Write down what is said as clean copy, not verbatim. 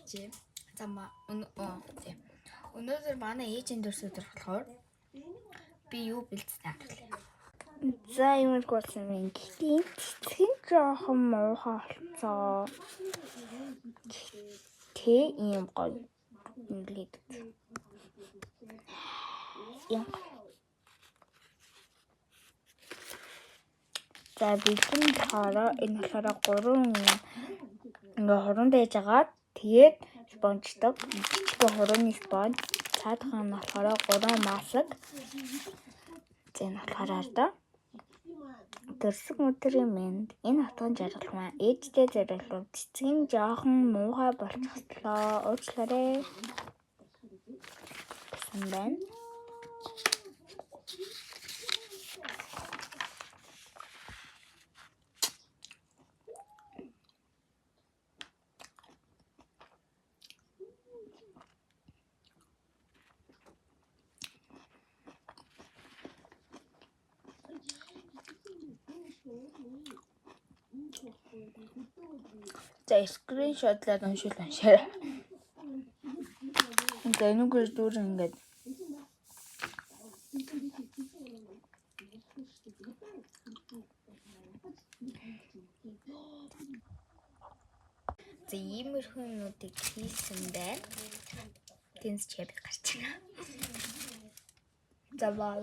Чи замаа өнөөдөр манай ээжийн дөрс өдөр болохоор би юу бэлдсэн харуулъя. За юм болсон юм. Гэхдээ цэцгийн жоохон муухай болцоо. Тэ юм гоё. Ингээд. Яа. За бидний хараа энэ болохоор 3 ингээ хорон дэж агаад тэгээд спонжтой жижиг хорооны спонж цаадхан нь болохоор 3 масаг зэн болохоор ардаа дөрсөг өдрийн мэнд энэ хатган жаргал маань ээжтэй зориулсан цэцгийн жоохон муухай болчихлоо уучлаарай гэсэн байна. За скриншотлаад уншаарай. За нүгэр дүүр ингээд За иймэрхүү юмнуудыг хийсэн байна. Тэнс чэб гарч байна. За бай.